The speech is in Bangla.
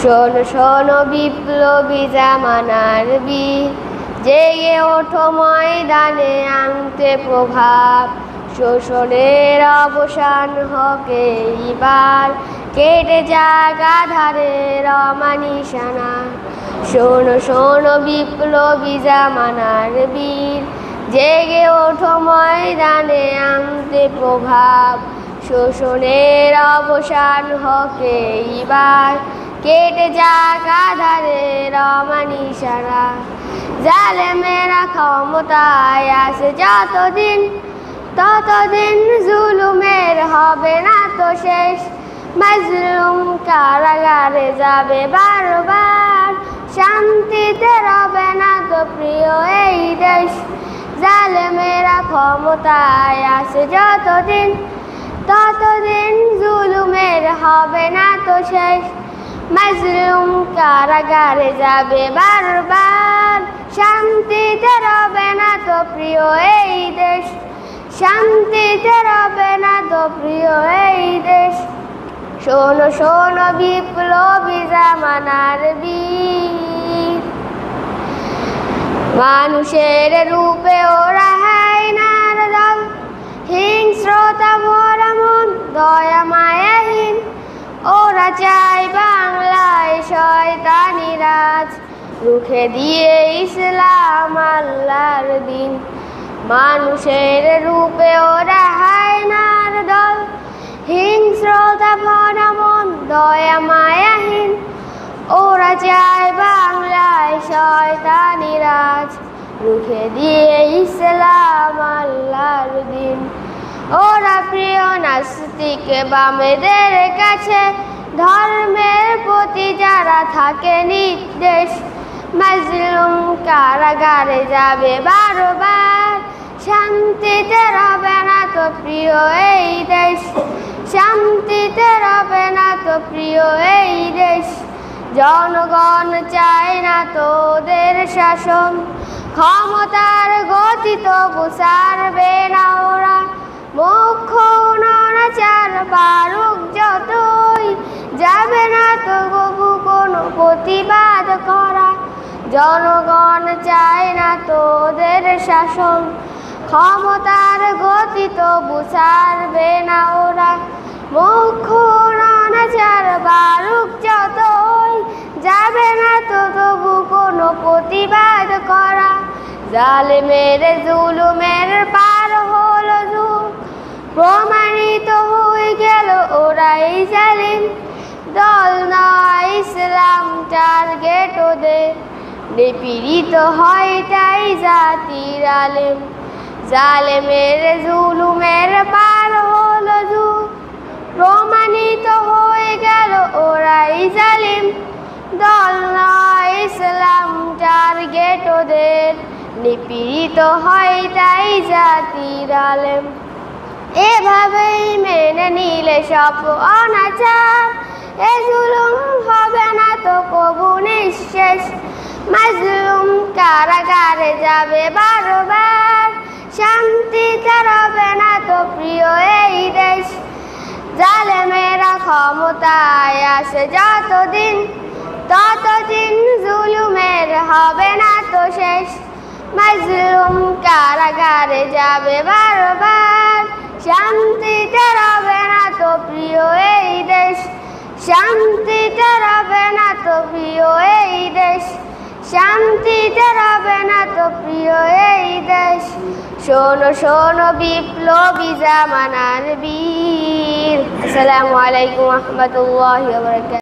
শোনো শোনো বিপ্লবী জামানার বীর, জেগে ওঠো ময়দানে আনতে প্রভাব। শোষণের অবসান হোক এইবার, কেটে যাক আঁধারের অমানিশানা। শোনো শোনো বিপ্লবী জামানার বীর, জেগে ওঠো ময়দানে আনতে প্রভাব। শোষণের অবসান হোক এইবার, কেটে যাক আঁধারের অমানিশানা। জালেমেরা ক্ষমতায় আছে যতদিন, ততদিন জুলুমের হবে না তো শেষ। মাজলুম কারাগারে যাবে বারবার, শান্তিতে রবে না তো প্রিয় এই দেশ। জালেমেরা ক্ষমতায় আছে যতদিন, ততদিন জুলুমের হবে না তো শেষ। মাজলুম কারাগারে যাবে বারবার, শান্তিতে রবে না তো প্রিয় এই দেশ। শান্তিতে রবে না তো প্রিয় এই দেশ। শোনো শোনো বিপ্লবী জামানার বীর, মানুষের রূপে ওরা হায়নার দল। হিংস্রতা ভরা মন, দয়া মায়াহীন, ওরা চায় বাংলায় শয়তানি রাজ। রুখে দিয়ে ইসলাম আল্লাহর দিন, মানুষের রূপে ওরা হায়নার দল। হিংস্রতা ভরা মন, দয়া মায়াহীন, ওরা চায় বাংলায় শয়তানি রাজ। রুখে দিয়ে ইসলাম আল্লাহর দিন। ওরা প্রিয় নাস্তিক বামেদের কাছে, ধর্মের প্রতি যারা থাকে নির্দেশ। মাজলুম কারাগারে যাবে বারবার, শান্তিতে রবে না তো প্রিয় এই দেশ। শান্তিতে রবে না তো প্রিয় এই দেশ। জনগণ চায় না তোদের শাসন, ক্ষমতার গতি তবু ছাড়বে না ওরা। মুখ্য অনাচার বারুক যতই, যাবে না তো কবু কোনো প্রতিবাদ করা। জনগণ চায় না তোদের শাসন, ক্ষমতার গতি তবু ছাড়বে না ওরা। মুখ্য অনাচার বারুক যতই, যাবে না তো তবু কোনো প্রতিবাদ করা। জালেমের জুলুমের পার হলো যুগ, প্রমাণিত হয়ে গেল ওরাই জালিম। দল নয় ইসলাম টার্গেট ওদের, নিপীড়িত হয় তাই জাতির আলেম। জালেমের জুলুমের পার হলো যুগ, প্রমাণিত হয়ে গেল ওরাই জালিম। দল নয় ইসলাম টার্গেট ওদের, নিপীড়িত হয় তাই জাতির আলেম। এভাবেই মেনে নিলে সব অনাচার, এ জুলুম হবে না তো কবু নিঃশেষ। মাজলুম কারাগারে যাবে বারবার, শান্তিতে রবে না তো প্রিয় এই দেশ। জালেমেরা ক্ষমতায় আসে যতদিন, ততদিন জুলুমের হবে না তো শেষ। মাজলুম কারাগারে যাবে বারবার, শান্তিতে রবে না তো প্রিয় এই দেশ। শান্তিতে রবে না তো প্রিয় এই দেশ। শান্তিতে রবে না তো প্রিয় এই দেশ। শোনো শোনো বিপ্লবী জামানার বীর। আসসালামু আলাইকুম ওয়া রাহমাতুল্লাহি ওয়া বারাকাতুহু।